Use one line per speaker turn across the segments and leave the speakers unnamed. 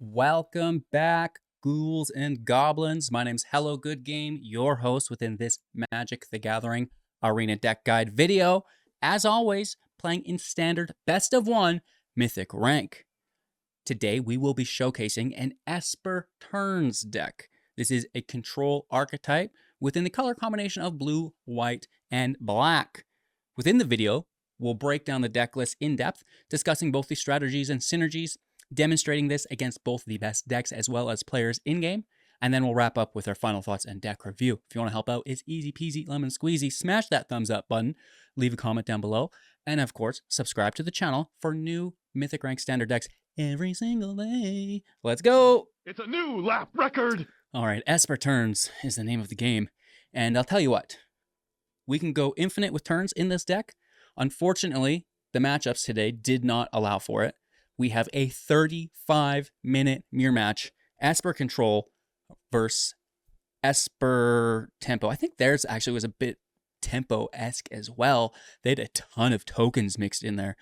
Welcome back, ghouls and goblins. My name's Hello Good Game, your host within this Magic the Gathering Arena deck guide video. As always, playing in standard best of one Mythic Rank. Today we will be showcasing an Esper Turns deck. This is a control archetype within the color combination of blue, white, and black. Within the video, we'll break down the deck list in depth, discussing both the strategies and synergies, demonstrating this against both the best decks as well as players in-game, and then we'll wrap up with our final thoughts and deck review. If you want to help out, it's easy peasy lemon squeezy. Smash that thumbs up button, leave a comment down below, and of course, subscribe to the channel for new Mythic Rank standard decks every single day. Let's go!
It's a new lap record!
All right, Esper Turns is the name of the game, and I'll tell you what, we can go infinite with turns in this deck. Unfortunately, the matchups today did not allow for it. We have a 35-minute mirror match, Esper Control versus Esper Tempo. I think theirs actually was a bit Tempo-esque as well. They had a ton of tokens mixed in there.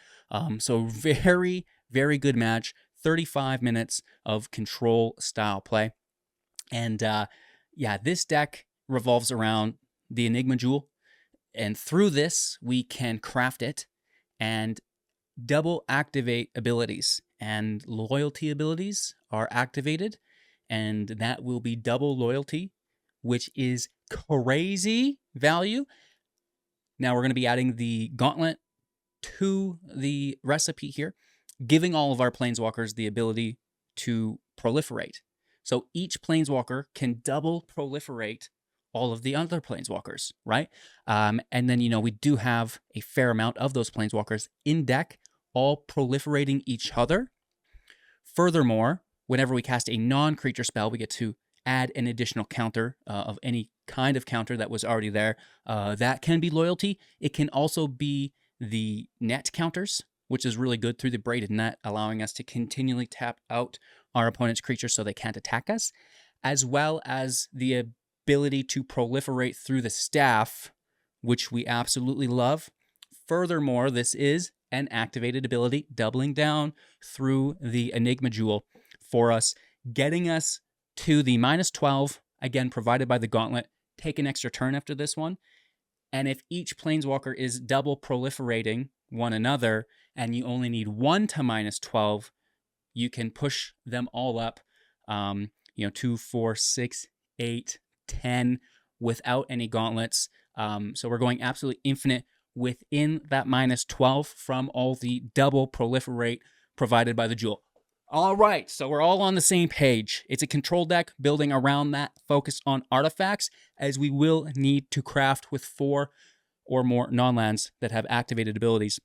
So very, very good match. 35 minutes of control style play. And yeah, this deck revolves around the Enigma Jewel. And through this, we can craft it and double activate abilities, and loyalty abilities are activated, and that will be double loyalty, which is crazy value. Now we're going to be adding the gauntlet to the recipe here, giving all of our planeswalkers the ability to proliferate. So each planeswalker can double proliferate all of the other planeswalkers, right? And then, we do have a fair amount of those planeswalkers in deck, all proliferating each other. Furthermore, whenever we cast a non-creature spell, we get to add an additional counter of any kind of counter that was already there. That can be loyalty. It can also be the net counters, which is really good through the Braided Net, allowing us to continually tap out our opponent's creatures so they can't attack us, as well as the ability to proliferate through the staff, which we absolutely love. Furthermore, this is an activated ability, doubling down through the Enigma Jewel for us, getting us to the -12, again, provided by the Gauntlet. Take an extra turn after this one. And if each planeswalker is double proliferating one another, and you only need one to -12, you can push them all up, 2, 4, 6, 8, 10 without any gauntlets. So we're going absolutely infinite within that -12 from all the double proliferate provided by the Jewel. All right, so we're all on the same page. It's a control deck building around that, focused on artifacts, as we will need to craft with 4 or more non-lands that have activated abilities.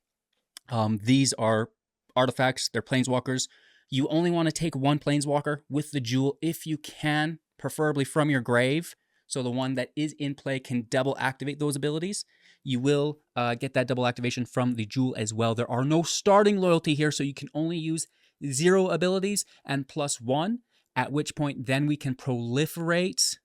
These are artifacts, they're planeswalkers. You only want to take one planeswalker with the Jewel if you can, preferably from your grave, so the one that is in play can double activate those abilities. You will get that double activation from the Jewel as well. There are no starting loyalty here, so you can only use 0 abilities and +1, at which point then we can proliferate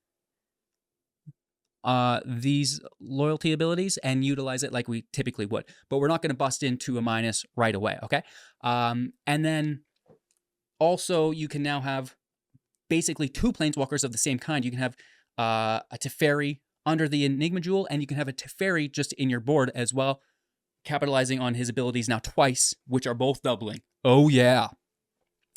these loyalty abilities and utilize it like we typically would. But we're not going to bust into a minus right away, okay? And then also you can now have basically 2 planeswalkers of the same kind. You can have a Teferi under the Enigma Jewel, and you can have a Teferi just in your board as well, capitalizing on his abilities now twice, which are both doubling. Oh yeah.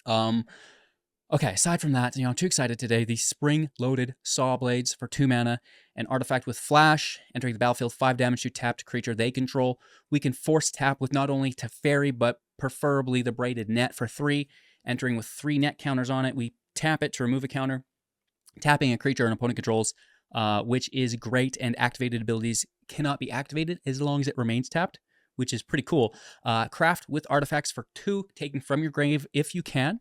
Okay, aside from that, I'm too excited today. The spring-loaded Saw Blades for 2 mana, an artifact with flash, entering the battlefield, 5 damage to tapped creature they control. We can force tap with not only Teferi, but preferably the Braided Net for 3, entering with 3 net counters on it. We tap it to remove a counter, tapping a creature an opponent controls, which is great, and activated abilities cannot be activated as long as it remains tapped, which is pretty cool. Craft with artifacts for 2, taken from your grave if you can.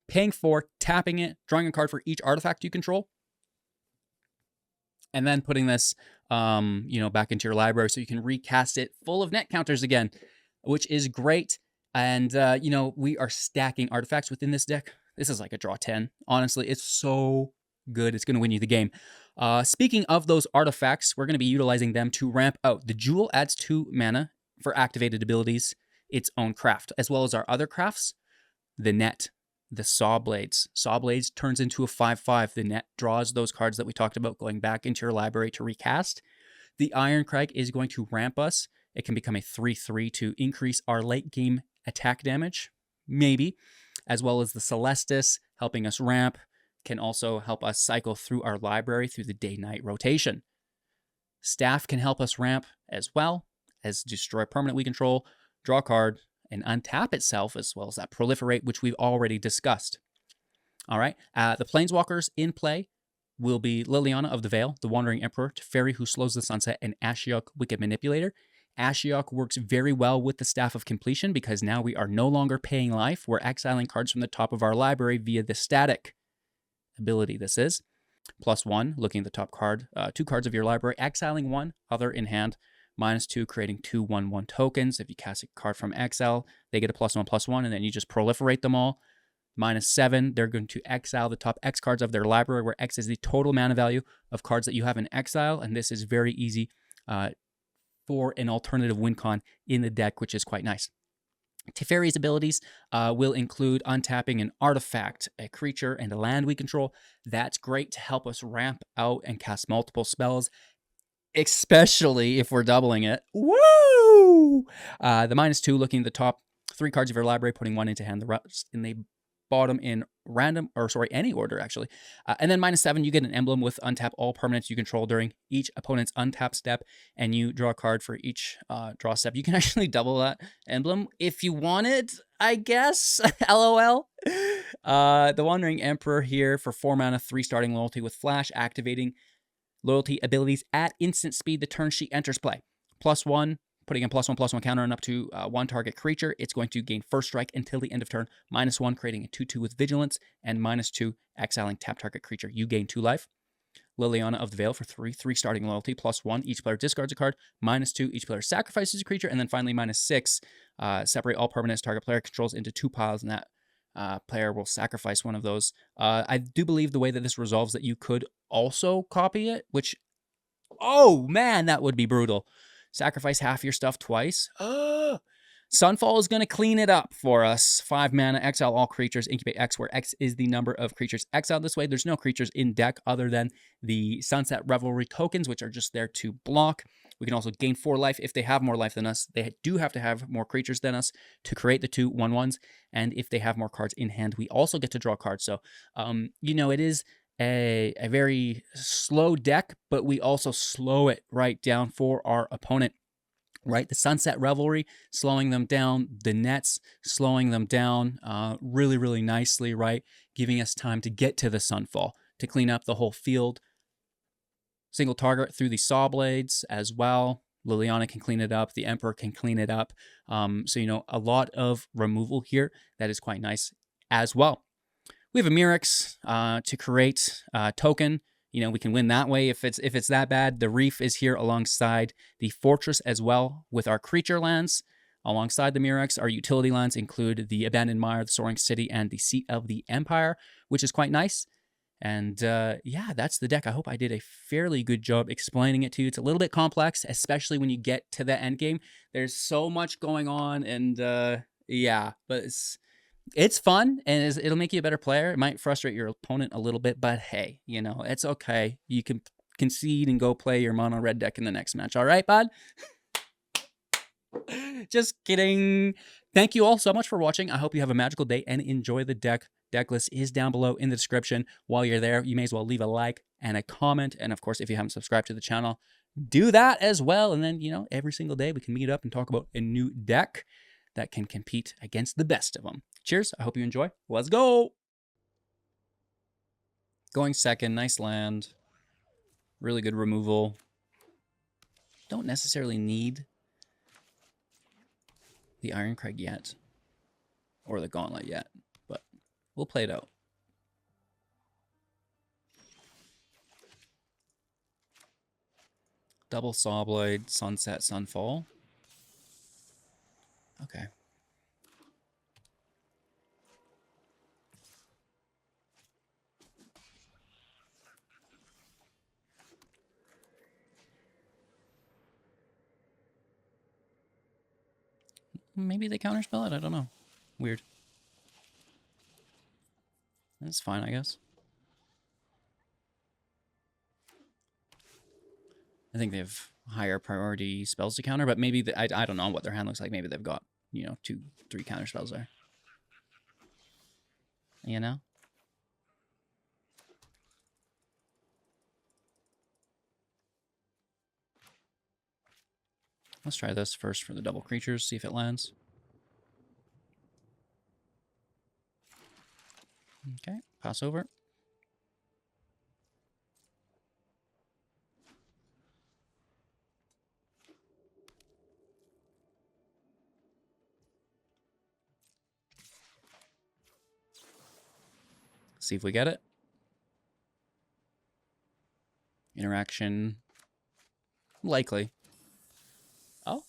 Paying 4, tapping it, drawing a card for each artifact you control, and then putting this, back into your library so you can recast it full of net counters again, which is great. And, we are stacking artifacts within this deck. This is like a draw 10. Honestly, it's so good. It's going to win you the game. Speaking of those artifacts, we're going to be utilizing them to ramp out. The Jewel adds 2 mana for activated abilities, its own craft, as well as our other crafts, the net, the Saw Blades. Saw Blades turns into a 5/5. The net draws those cards that we talked about going back into your library to recast. The Irencrag is going to ramp us. It can become a 3/3 to increase our late game attack damage, maybe, as well as the Celestis helping us ramp, can also help us cycle through our library through the day-night rotation. Staff can help us ramp as well as destroy permanent we control, draw a card, and untap itself, as well as that proliferate, which we've already discussed. All right, the Planeswalkers in play will be Liliana of the Veil, the Wandering Emperor, Teferi, who slows the sunset, and Ashiok, Wicked Manipulator. Ashiok works very well with the Staff of Completion because now we are no longer paying life. We're exiling cards from the top of our library via the static ability this is. +1, looking at the top card, 2 cards of your library, exiling 1, other in hand. -2, creating 2 1/1 tokens. If you cast a card from exile, they get a +1/+1, and then you just proliferate them all. -7, they're going to exile the top X cards of their library, where X is the total mana value of cards that you have in exile, and this is very easy for an alternative win con in the deck, which is quite nice. Teferi's abilities will include untapping an artifact, a creature, and a land we control. That's great to help us ramp out and cast multiple spells, especially if we're doubling it. Woo! The -2, looking at the top 3 cards of your library, putting 1 into hand, the rest in the bottom in any order, actually. And then -7, you get an emblem with untap all permanents you control during each opponent's untap step, and you draw a card for each draw step. You can actually double that emblem if you wanted, I guess. LOL. The Wandering Emperor here for 4 mana, 3 starting loyalty with flash, activating loyalty abilities at instant speed the turn she enters play. +1, putting a +1/+1 counter on up to 1 target creature. It's going to gain first strike until the end of turn. -1, creating a 2/2 with vigilance, and -2, exiling tap target creature. You gain 2 life. Liliana of the Veil for 3 starting loyalty, +1, each player discards a card. -2, each player sacrifices a creature. And then finally -6, separate all permanents target player controls into 2 piles, and that player will sacrifice one of those. I do believe the way that this resolves that you could also copy it, which, oh man, that would be brutal. Sacrifice half your stuff twice. Sunfall is going to clean it up for us. 5 mana, exile all creatures, incubate X, where X is the number of creatures exiled this way. There's no creatures in deck other than the Sunset Revelry tokens, which are just there to block. We can also gain 4 life if they have more life than us. They do have to have more creatures than us to create the 2 1/1s. And if they have more cards in hand, we also get to draw cards. So, it is a very slow deck, but we also slow it right down for our opponent, right? The Sunset Revelry, slowing them down, the Nets, slowing them down really, really nicely, right? Giving us time to get to the Sunfall, to clean up the whole field. Single target through the Saw Blades as well. Liliana can clean it up. The Emperor can clean it up. So, a lot of removal here. That is quite nice as well. We have a Mirrex to create a token. We can win that way if it's that bad. The Reef is here alongside the Fortress as well with our creature lands. Alongside the Mirrex, our utility lands include the Abandoned Mire, the Soaring City, and the Seat of the Empire, which is quite nice. And yeah, that's the deck. I hope I did a fairly good job explaining it to you. It's a little bit complex, especially when you get to the end game. There's so much going on, and yeah, but it's fun, and it'll make you a better player. It might frustrate your opponent a little bit, but hey, it's okay. You can concede and go play your mono red deck in the next match. All right, bud? Just kidding. Thank you all so much for watching. I hope you have a magical day and enjoy the deck. Decklist is down below in the description. While you're there, you may as well leave a like and a comment. And of course, if you haven't subscribed to the channel, do that as well. And then, every single day we can meet up and talk about a new deck that can compete against the best of them. Cheers. I hope you enjoy. Let's go. Going second. Nice land. Really good removal. Don't necessarily need the Irencrag yet. Or the Gauntlet yet. But we'll play it out. Double Sawblade. Sunset, Sunfall. Okay. Maybe they counterspell it. I don't know. Weird. That's fine, I guess. I think they have higher priority spells to counter, but maybe I don't know what their hand looks like. Maybe they've got, you know, 2-3 counter spells there. You know? Let's try this first for the double creatures, see if it lands. Okay, pass over. See if we get it. Interaction. Likely. Oh.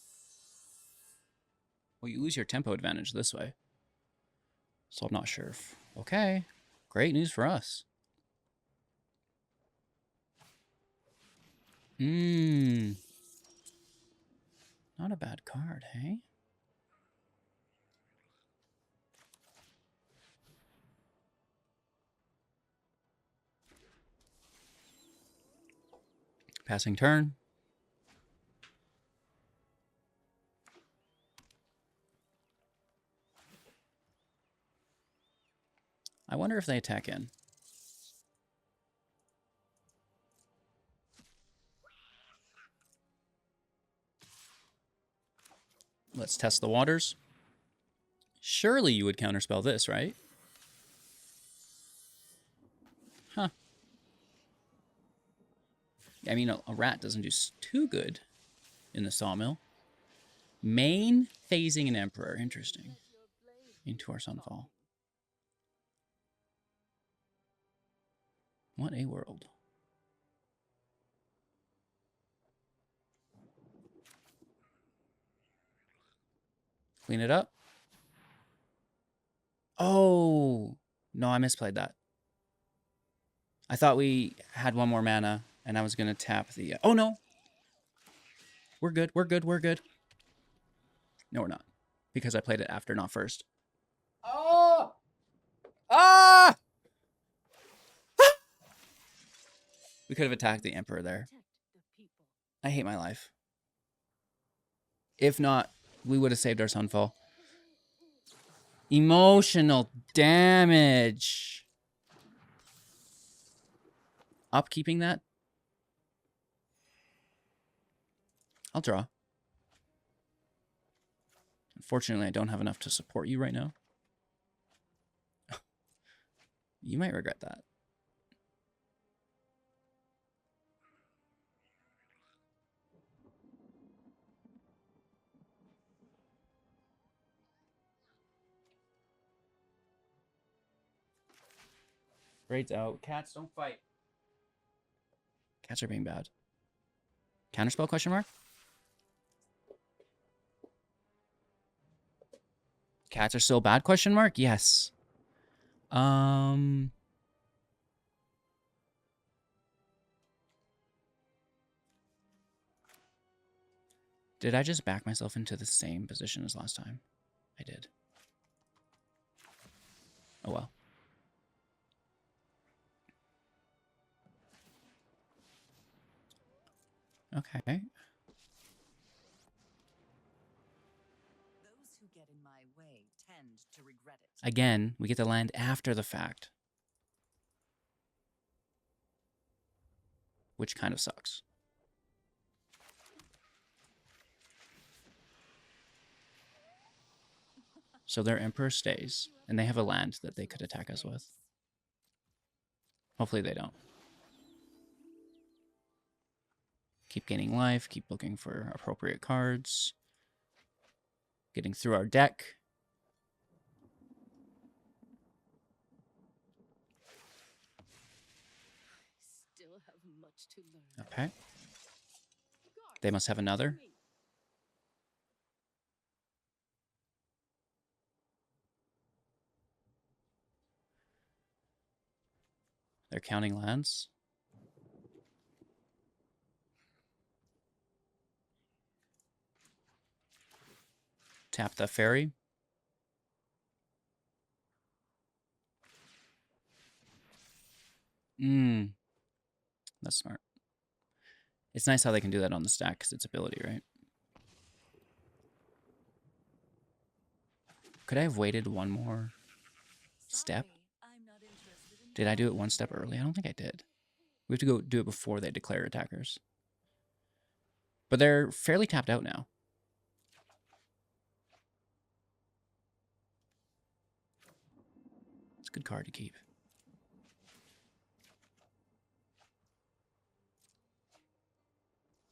Well, you lose your tempo advantage this way. So I'm not sure if... Okay. Great news for us. Not a bad card, hey? Passing turn. I wonder if they attack in. Let's test the waters. Surely you would counterspell this, right? Huh. I mean, a rat doesn't do too good in the sawmill. Main phasing an emperor. Interesting. Into our sunfall. What a world. Clean it up. Oh, no, I misplayed that. I thought we had one more mana, and I was going to tap the... Oh, no. We're good, we're good, we're good. No, we're not. Because I played it after, not first. Oh! Ah! We could have attacked the Emperor there. I hate my life. If not, we would have saved our Sunfall. Emotional damage. Upkeeping that? I'll draw. Unfortunately, I don't have enough to support you right now. You might regret that. Braids out. Cats, don't fight. Cats are being bad. Counterspell question mark? Cats are still bad question mark? Yes. Did I just back myself into the same position as last time? I did. Oh well. Okay.
Those who get in my way tend to regret it.
Again, we get to land after the fact. Which kind of sucks. So their Emperor stays, and they have a land that they could attack us with. Hopefully they don't. Keep gaining life, keep looking for appropriate cards. Getting through our deck.
Still have much to learn.
Okay. They must have another. They're counting lands. Tap the Teferi. That's smart. It's nice how they can do that on the stack because it's ability, right? Could I have waited one more step? Did I do it one step early? I don't think I did. We have to go do it before they declare attackers. But they're fairly tapped out now. It's a good card to keep.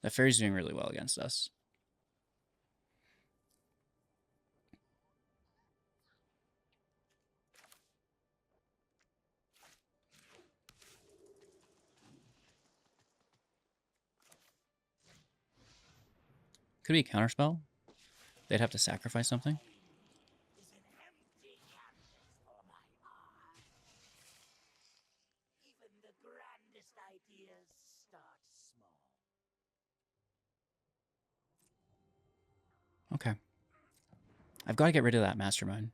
That fairy's doing really well against us. Could be a counterspell. They'd have to sacrifice something. Okay. I've got to get rid of that mastermind.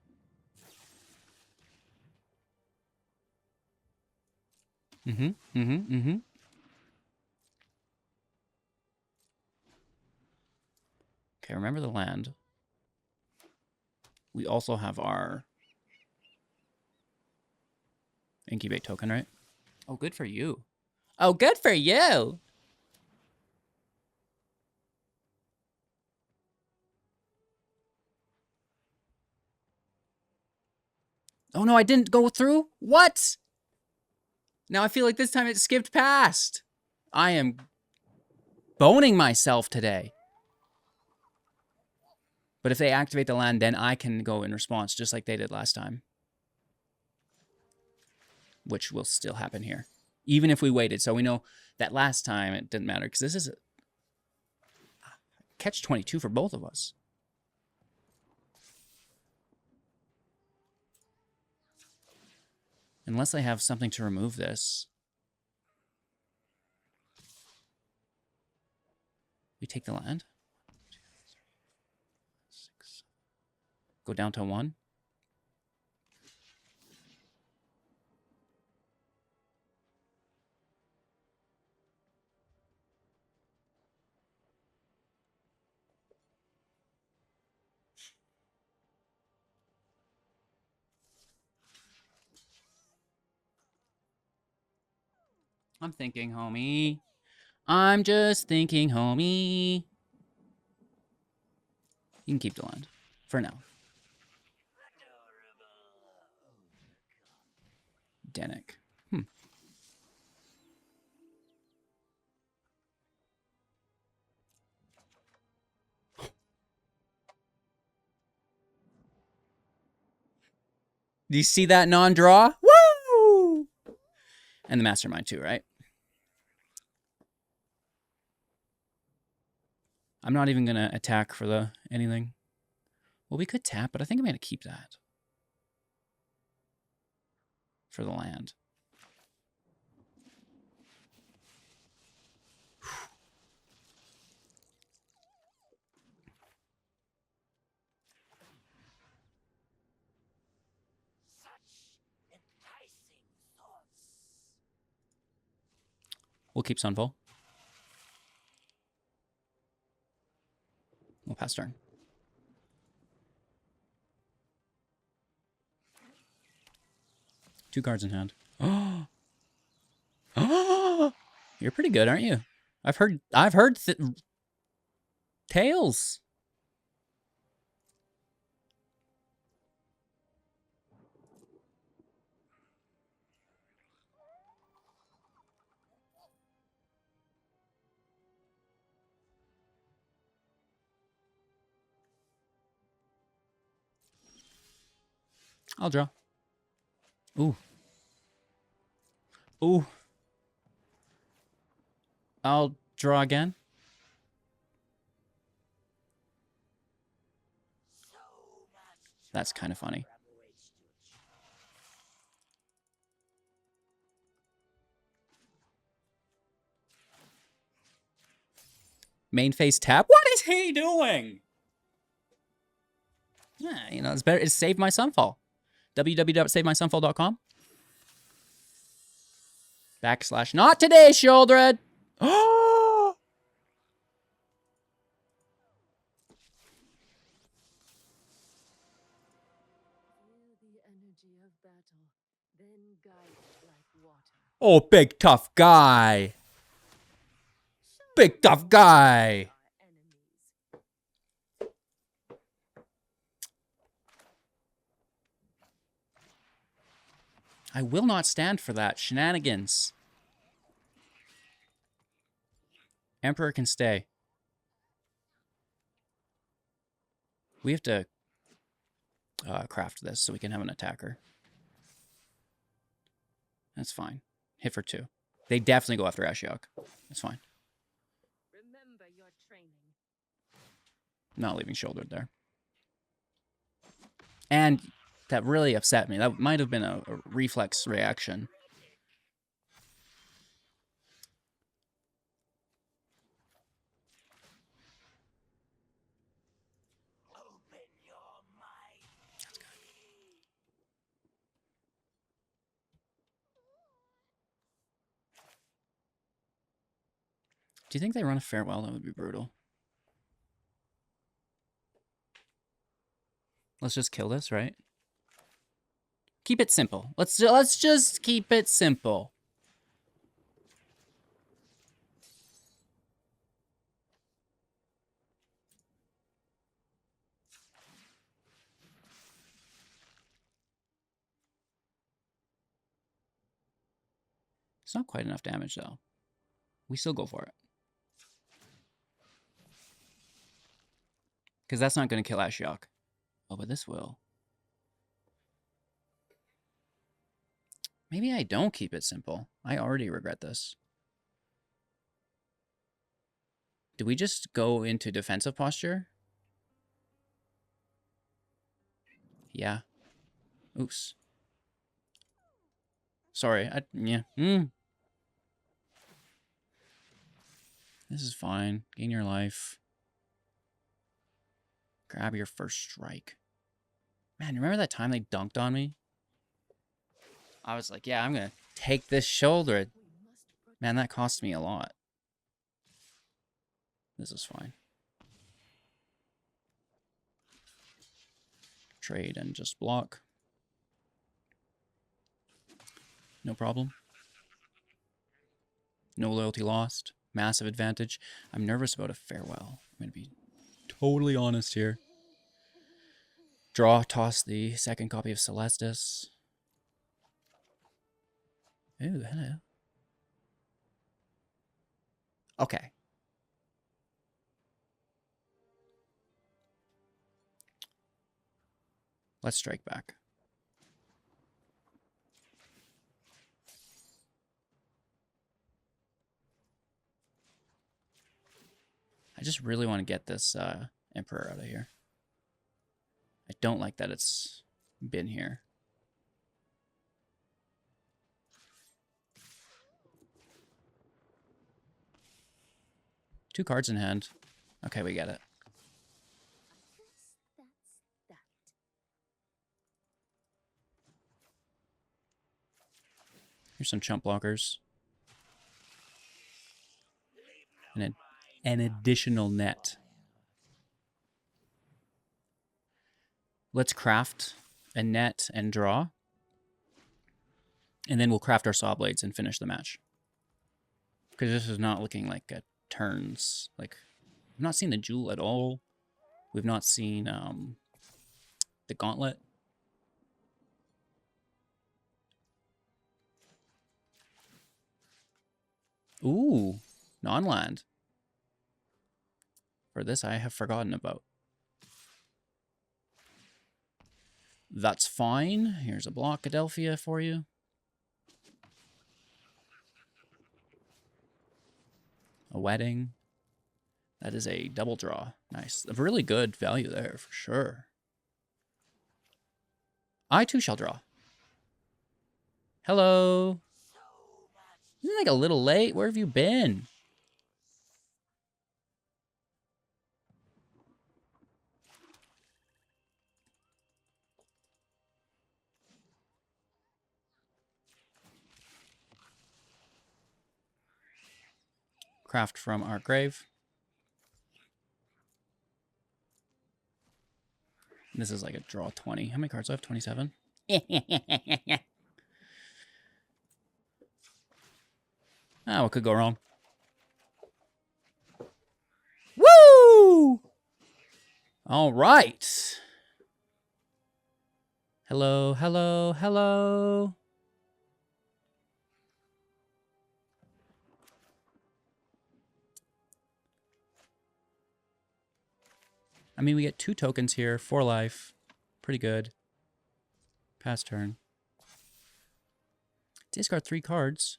Okay, remember the land. We also have our incubate token, right? Oh, good for you. Oh, good for you. Oh, no, I didn't go through? What? Now I feel like this time it skipped past. I am boning myself today. But if they activate the land, then I can go in response, just like they did last time. Which will still happen here. Even if we waited. So we know that last time it didn't matter. Because this is a catch-22 for both of us. Unless I have something to remove this. We take the land. Go down to 1. I'm thinking, homie. I'm just thinking, homie. You can keep the land. For now. Denick. Do you see that non-draw? Woo! And the mastermind too, right? I'm not even going to attack for the anything. Well, we could tap, but I think I'm going to keep that. For the land. We'll keep Sunfall. We'll pass turn. Two cards in hand. Oh, you're pretty good, aren't you? I've heard tales. I'll draw. Ooh. Ooh. I'll draw again. That's kind of funny. Main phase tap? What is he doing? Yeah, you know, it's better. It's Save My Sunfall. www.savemysunfall.com. Backslash. Not today, children! Oh!
Feel the energy of battle, then guide it like water.
Oh, big tough guy. Big tough guy.
Our enemies.
I will not stand for that. Shenanigans. Emperor can stay. We have to craft this so we can have an attacker. That's fine. Hit for 2. They definitely go after Ashiok. That's fine.
Remember your training.
Not leaving shouldered there. And that really upset me. That might have been a reflex reaction. Do you think they run a farewell? That would be brutal. Let's just kill this, right? Keep it simple. Let's just keep it simple. It's not quite enough damage, though. We still go for it. Because that's not going to kill Ashiok. Oh, but this will. Maybe I don't keep it simple. I already regret this. Do we just go into defensive posture? Yeah. Oops. Sorry. Yeah. This is fine. Gain your life. Grab your first strike. Man, remember that time they dunked on me? I was like, yeah, I'm going to take this shoulder. Man, that cost me a lot. This is fine. Trade and just block. No problem. No loyalty lost. Massive advantage. I'm nervous about a farewell. I'm going to be totally honest here. Draw, toss the second copy of Celestis. Ooh, hello. Okay. Let's strike back. I just really want to get this Emperor out of here. I don't like that it's been here. Two cards in hand. Okay, we get it. Here's some chump blockers. And an additional net. Let's craft a net and draw. And then we'll craft our saw blades and finish the match. Because this is not looking like a turns. Like, we've not seen the jewel at all. We've not seen the gauntlet. Ooh, non-land. For this, I have forgotten about. That's fine. Here's a block Adelphia for you. A wedding. That is a double draw. Nice. A really good value there, for sure. I too shall draw. Hello. Isn't it like a little late? Where have you been? craft from our grave. This is like a draw 20. How many cards do I have? 27? Ah, what could go wrong? Woo! All right. Hello, hello, hello. I mean, we get 2 tokens here, 4 life. Pretty good. Pass turn. Discard 3 cards.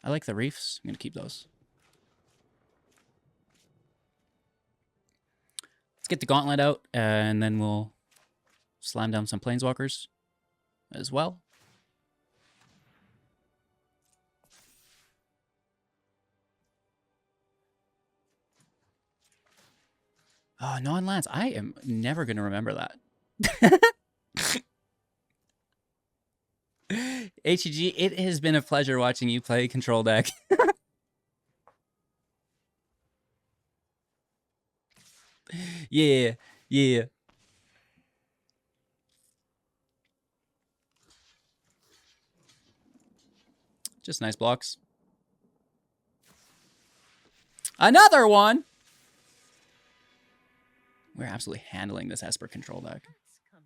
I like the reefs. I'm going to keep those. Let's get the gauntlet out, and then we'll slam down some planeswalkers as well. Oh, non-lands. I am never going to remember that. HEG, it has been a pleasure watching you play Control Deck. Yeah, yeah. Just nice blocks. Another one! We're absolutely handling this Esper control deck.
That's coming.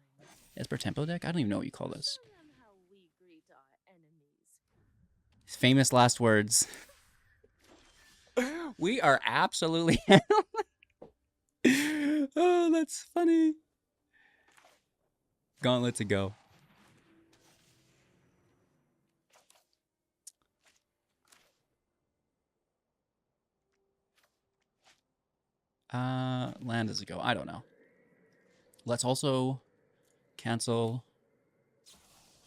Esper tempo deck? I don't even know what you call this.
Show them how we greet our enemies.
Famous last words. We are absolutely Oh, that's funny. Gauntlet to go. Land does it go? I don't know. Let's also cancel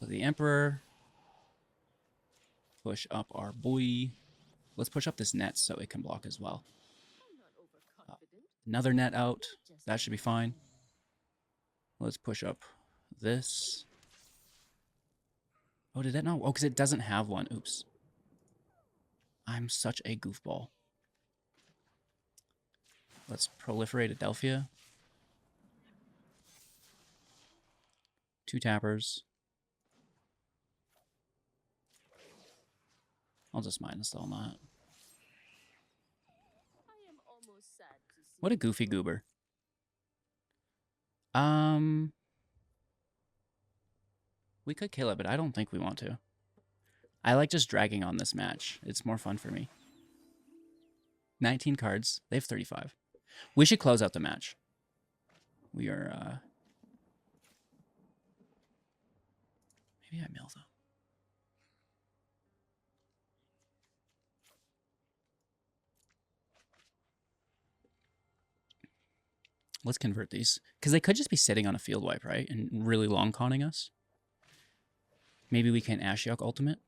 the Emperor. Push up our boy. Let's push up this net so it can block as well.
I'm not overconfident.
Another net out.
Just
That should be fine. Let's push up this. Oh, did that not? Oh, because it doesn't have one. Oops. I'm such a goofball. Let's proliferate Adelphia. 2 tappers. I'll just minus all that.
I am almost sad to see
What a
you
goofy
go.
goober. We could kill it, but I don't think we want to. I like just dragging on this match. It's more fun for me. 19 cards. They have 35. We should close out the match. We are, maybe I mill them. Let's convert these. Because they could just be sitting on a field wipe, right? And really long conning us. Maybe we can Ashiok ultimate.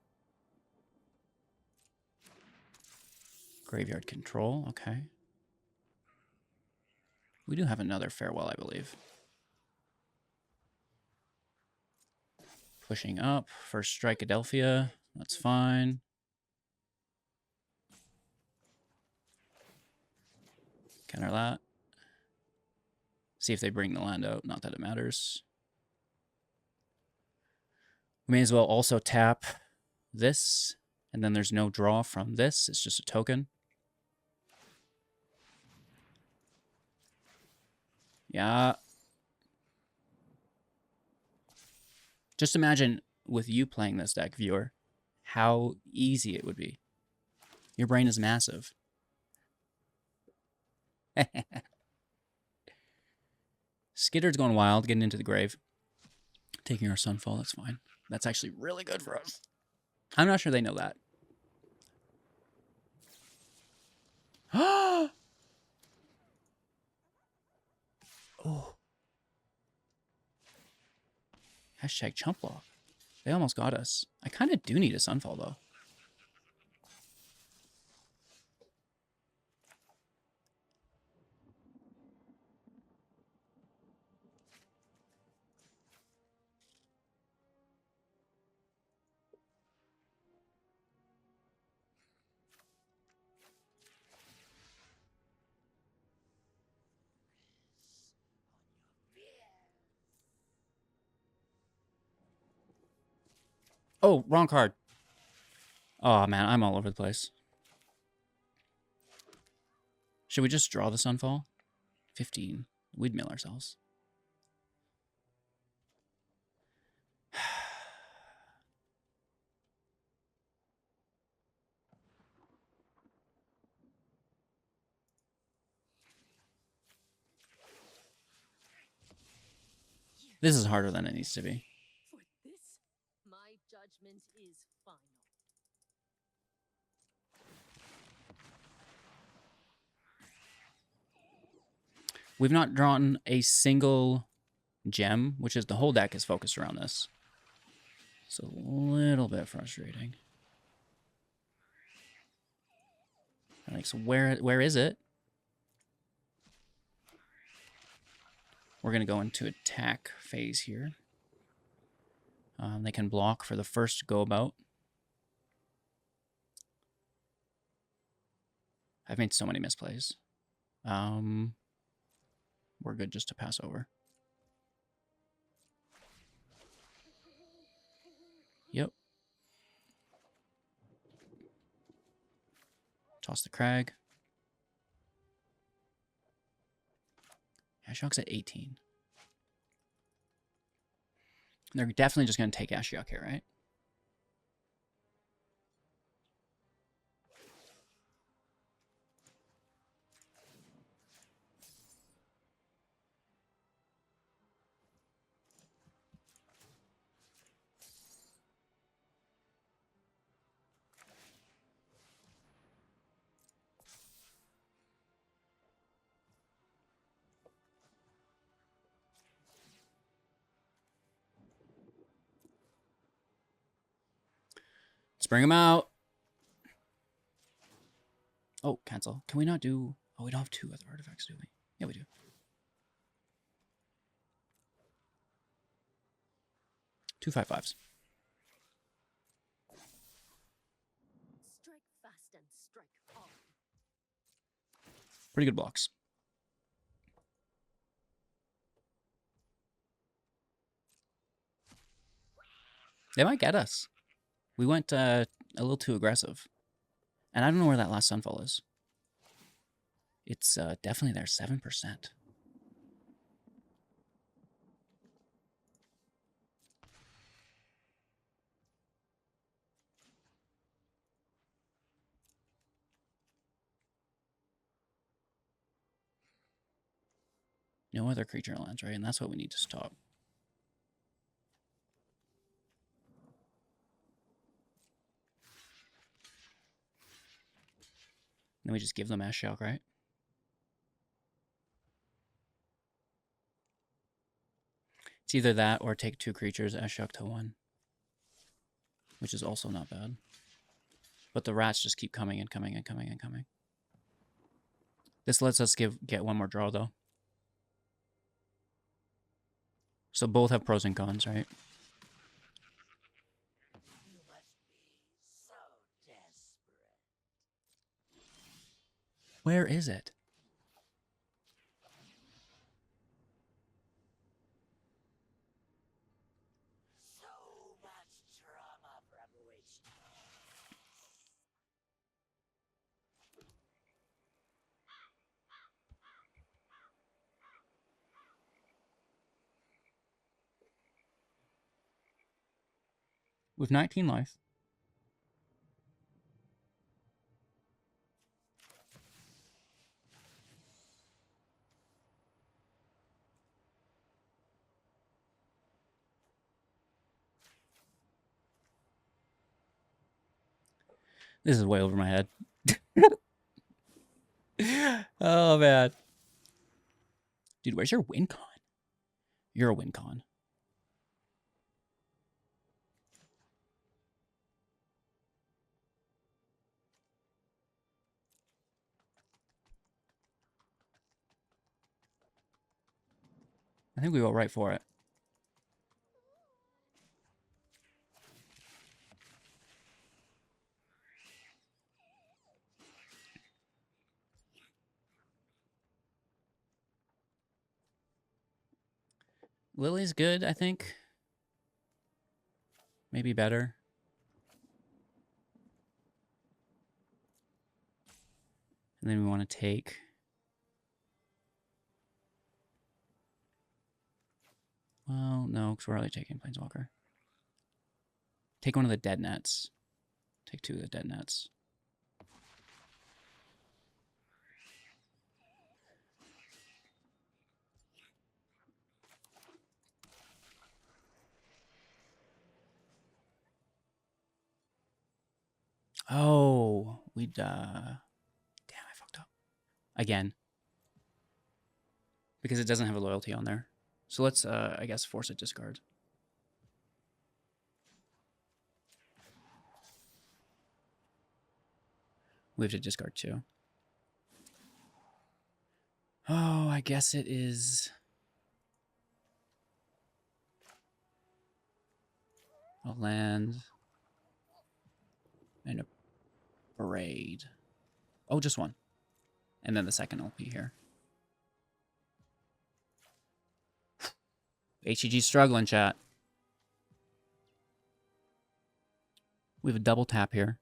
Graveyard control, okay. We do have another farewell, I believe. Pushing up. First strike Adelphia. That's fine. Counter that. See if they bring the land out. Not that it matters. We may as well also tap this. And then there's no draw from this. It's just a token. Yeah. Just imagine with you playing this deck, viewer, how easy it would be. Your brain is massive. Skitter's going wild, getting into the grave. Taking our Sunfall, that's fine. That's actually really good for us. I'm not sure they know that. Oh. Hashtag chump block. They almost got us. I kind of do need a Sunfall, though. Oh, wrong card. Oh, man, I'm all over the place. Should we just draw the Sunfall? 15. We'd mill ourselves. This is harder than it needs to be.
For this, my judgment is final.
We've not drawn a single gem, which is the whole deck is focused around this. It's a little bit frustrating. Like, so where is it? We're going to go into attack phase here. They can block for the first go about. I've made so many misplays. We're good just to pass over. Yep. Toss the Crag. Ashiok's at 18. They're definitely just going to take Ashiok here, right? Let's bring him out. Oh, cancel. Can we not do... Oh, we don't have 2 other artifacts, do we? Yeah, we do. Two 5/5s.
Strike fast and strike hard.
Pretty good blocks. They might get us. We went a little too aggressive. And I don't know where that last Sunfall is. It's definitely there, 7%. No other creature lands, right? And that's what we need to stop. Then we just give them Ashiok, right? It's either that or take 2 creatures, Ashiok to 1. Which is also not bad. But the rats just keep coming and coming and coming and coming. This lets us get one more draw, though. So both have pros and cons, right?
You must be so desperate.
Where is it?
So much trauma from which
With 19 life. This is way over my head. Oh, man. Dude, where's your win con? You're a win con. I think we go right for it. Lily's good, I think. Maybe better. And then we want to take... Well, no, because we're already taking Planeswalker. Take one of the dead nets. Take 2 of the dead nets. Oh, damn, I fucked up. Again. Because it doesn't have a loyalty on there. So let's, I guess, force a discard. We have to discard 2. Oh, I guess it is... a land. And a braid. Oh, just 1. And then the second will be here. HEG's struggling, chat. We have a double tap here,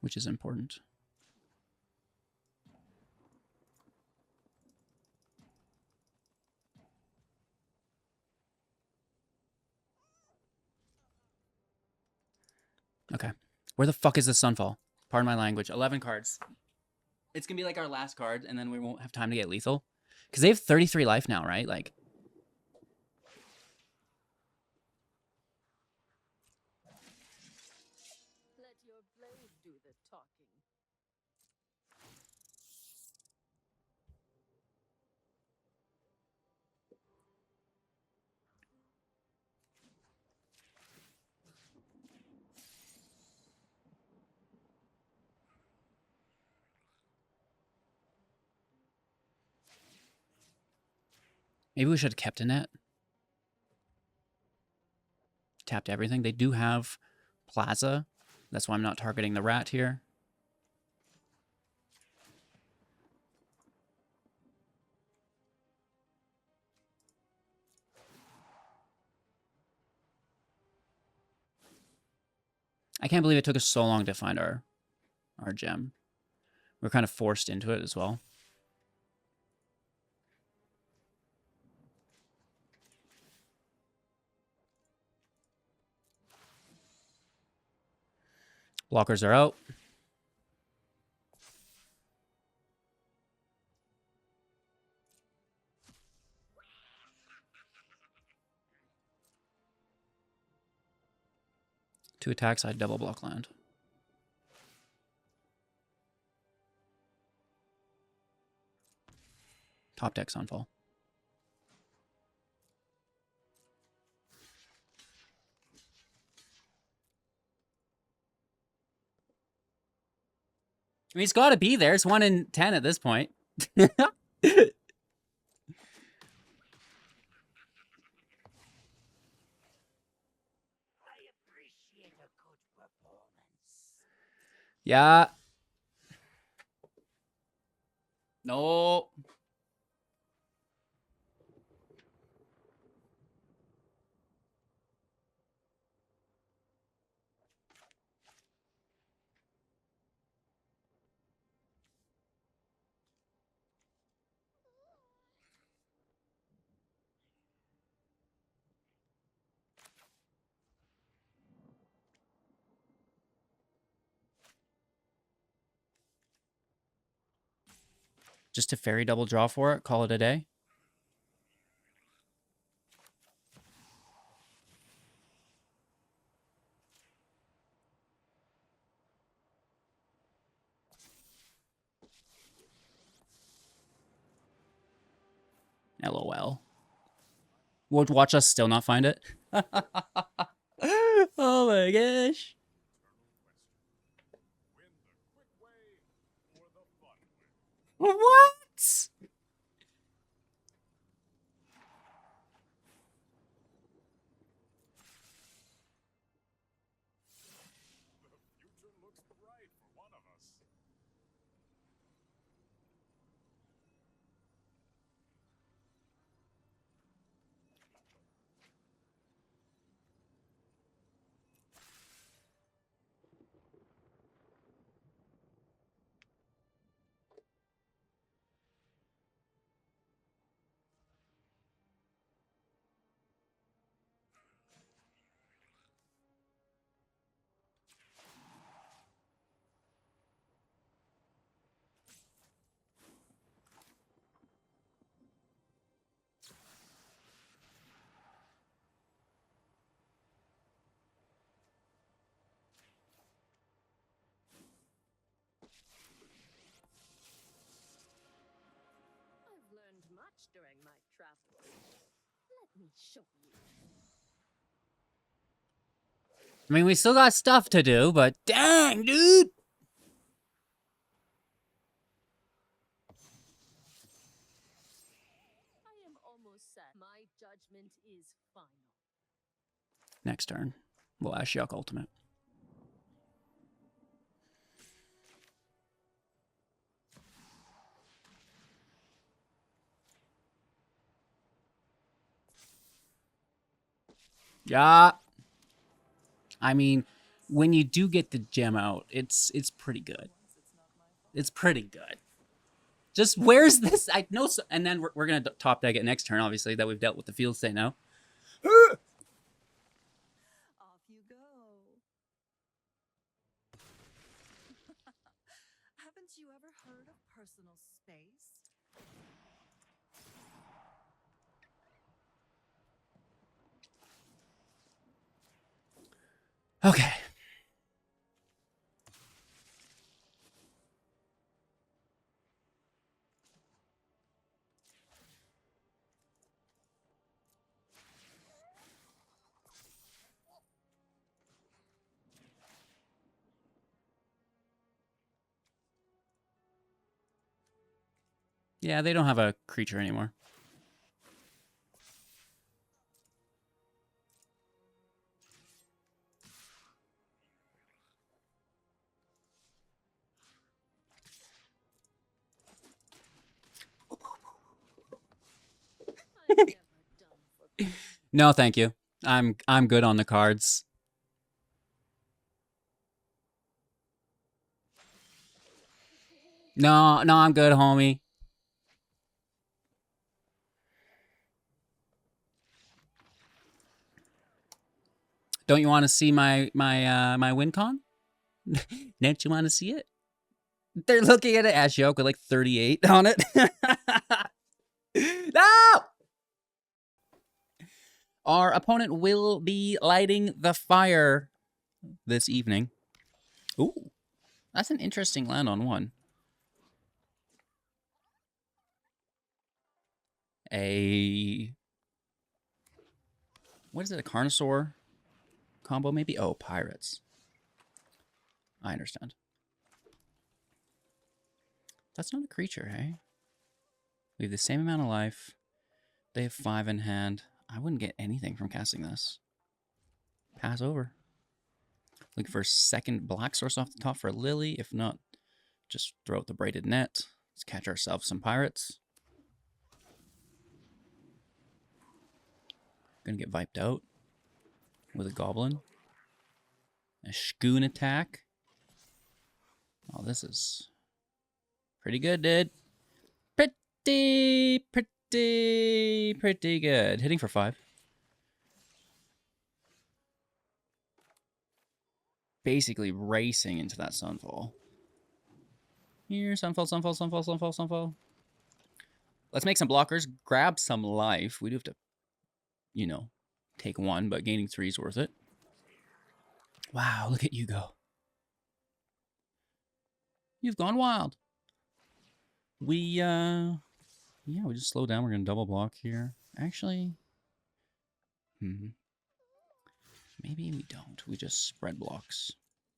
which is important. Okay. Where the fuck is the Sunfall? Pardon my language. 11 cards. It's going to be like our last card, and then we won't have time to get lethal. Because they have 33 life now, right? Like...
Let your blade do the talking.
Maybe we should have kept a net. Tapped everything. They do have Plaza. That's why I'm not targeting the rat here. I can't believe it took us so long to find our gem. We're kind of forced into it as well. Blockers are out. Two attacks, I double block land. Top deck Sunfall. I mean, it's got to be there. It's 1 in 10 at this point.
I appreciate a good performance.
Yeah. No. Just a fairy double draw for it. Call it a day. LOL. Would watch us still not find it. Oh my gosh. What?
much during my travels. Let me show you.
I mean, we still got stuff to do, but dang, dude!
I am almost set. My judgment is final.
Next turn, we'll Ashiok Ultimate. Yeah. I mean, when you do get the gem out, it's pretty good. It's pretty good. Just where's this? I know. So, and then we're gonna top deck it next turn. Obviously, that we've dealt with the field state now.
Off you go. Haven't you ever heard of personal space?
Okay. Yeah, they don't have a creature anymore.
I'm never done for.
No, thank you. I'm good on the cards. No, I'm good, homie. Don't you want to see my win con? Don't you want to see it? They're looking at it. Ashiok with like 38 on it. No! Our opponent will be lighting the fire this evening. Ooh, that's an interesting land on one. What is it? A Carnosaur combo maybe? Oh, pirates. I understand. That's not a creature, hey? We have the same amount of life. They have 5 in hand. I wouldn't get anything from casting this. Pass over. Looking for a second black source off the top for Lily. If not, just throw out the Braided Net. Let's catch ourselves some pirates. Gonna get viped out with a goblin. A Shkoon attack. Oh, this is pretty good, dude. Pretty good. Hitting for 5. Basically racing into that Sunfall. Here, Sunfall, Sunfall, Sunfall, Sunfall, Sunfall. Let's make some blockers, grab some life. We do have to, you know, take 1, but gaining 3 is worth it. Wow, look at you go. You've gone wild. Yeah, we just slow down. We're going to double block here. Actually, maybe we don't. We just spread blocks.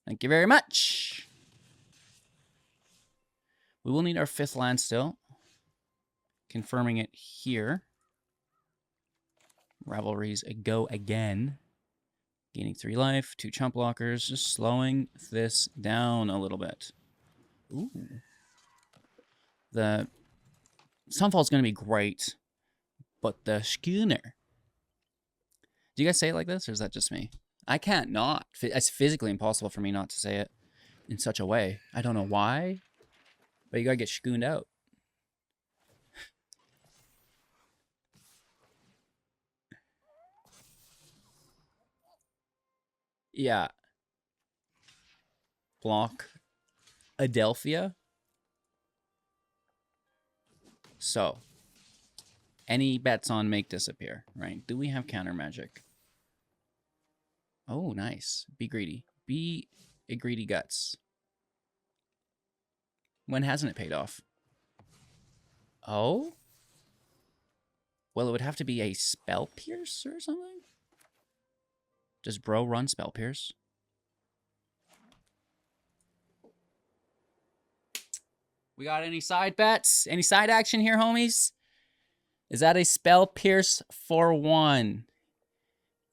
Thank you very much. We will need our 5th land still. Confirming it here. Revelries go again. Gaining 3 life, 2 chump blockers. Just slowing this down a little bit. Ooh. The Sunfall is going to be great, but the Schooner. Do you guys say it like this, or is that just me? I can't not. It's physically impossible for me not to say it in such a way. I don't know why, but you got to get Schkooned out. Yeah. Block Adelphia. So, any bets on make disappear, right? Do we have counter magic? Oh, nice. Be greedy. Be a greedy guts. When hasn't it paid off? Oh? Well, it would have to be a Spell Pierce or something? Does bro run Spell Pierce? We got any side bets? Any side action here, homies? Is that a Spell Pierce for 1?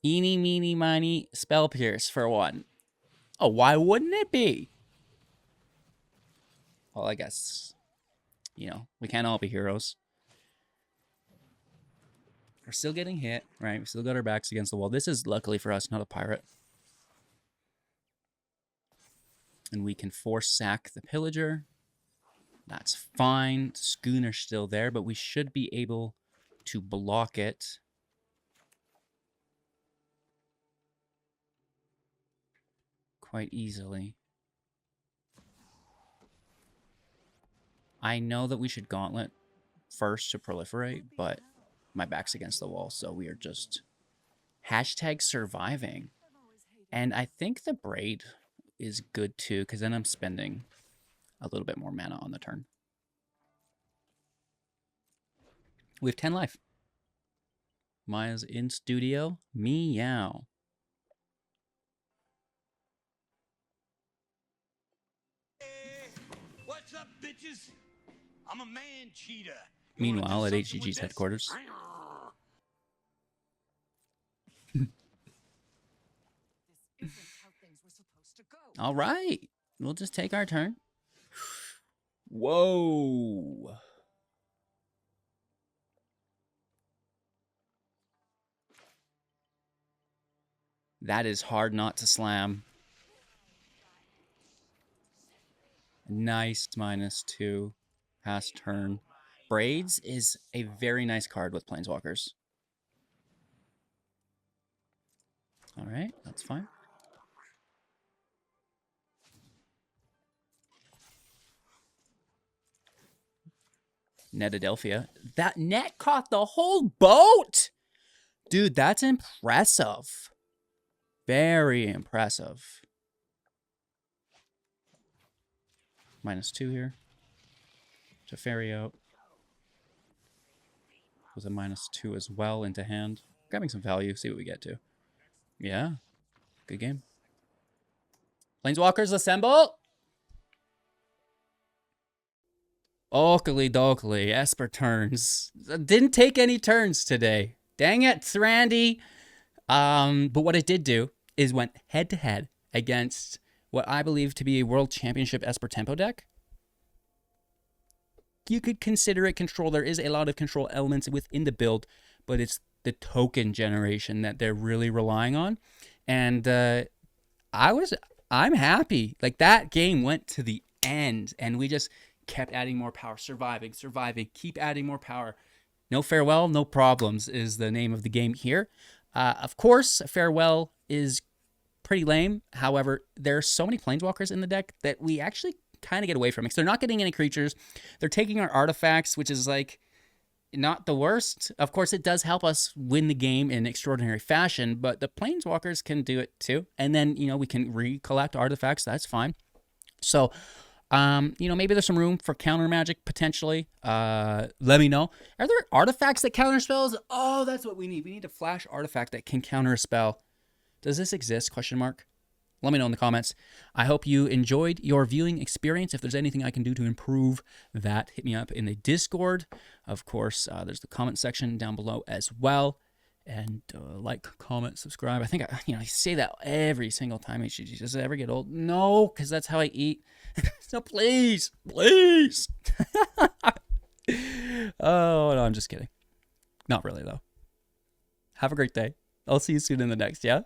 Eeny, meeny, miny, Spell Pierce for 1. Oh, why wouldn't it be? Well, I guess, you know, we can't all be heroes. We're still getting hit, right? We still got our backs against the wall. This is, luckily for us, not a pirate. And we can force sack the pillager. That's fine. Schooner's still there, but we should be able to block it. Quite easily. I know that we should gauntlet first to proliferate, but my back's against the wall, so we are just hashtag surviving. And I think the braid is good too, because then I'm spending a little bit more mana on the turn. We have 10 life. Maya's in studio. Meow.
What's up, bitches? I'm a man cheater.
Meanwhile, at HGG's headquarters.
This isn't how things were supposed to go.
All right. We'll just take our turn. Whoa. That is hard not to slam. Nice -2. Pass turn. Braids is a very nice card with Planeswalkers. All right, that's fine. Netadelphia. That net caught the whole boat! Dude, that's impressive. Very impressive. -2 here. Teferi out. With a -2 as well into hand. Grabbing some value, see what we get to. Yeah. Good game. Planeswalkers assemble! Oakley dokley, Esper Turns. Didn't take any turns today. Dang it, Randy. But what it did do is went head-to-head against what I believe to be a World Championship Esper Tempo deck. You could consider it control. There is a lot of control elements within the build, but it's the token generation that they're really relying on. And I'm happy. Like, that game went to the end, and we just kept adding more power, surviving, keep adding more power. No farewell, no problems is the name of the game here. Of course, farewell is pretty lame. However, there are so many Planeswalkers in the deck that we actually kind of get away from it. So they're not getting any creatures. They're taking our artifacts, which is like not the worst. Of course, it does help us win the game in extraordinary fashion, but the Planeswalkers can do it too. And then, you know, we can recollect artifacts. That's fine. So, you know, maybe there's some room for counter magic potentially. Let me know. Are there artifacts that counter spells? Oh, that's what we need. We need a flash artifact that can counter a spell. Does this exist? Question mark. Let me know in the comments. I hope you enjoyed your viewing experience. If there's anything I can do to improve that, hit me up in the Discord. Of course, there's the comment section down below as well. And like, comment, subscribe. I think I say that every single time. HGG, does it ever get old? No, because that's how I eat. So please. Oh, no, I'm just kidding. Not really, though. Have a great day. I'll see you soon in the next, yeah?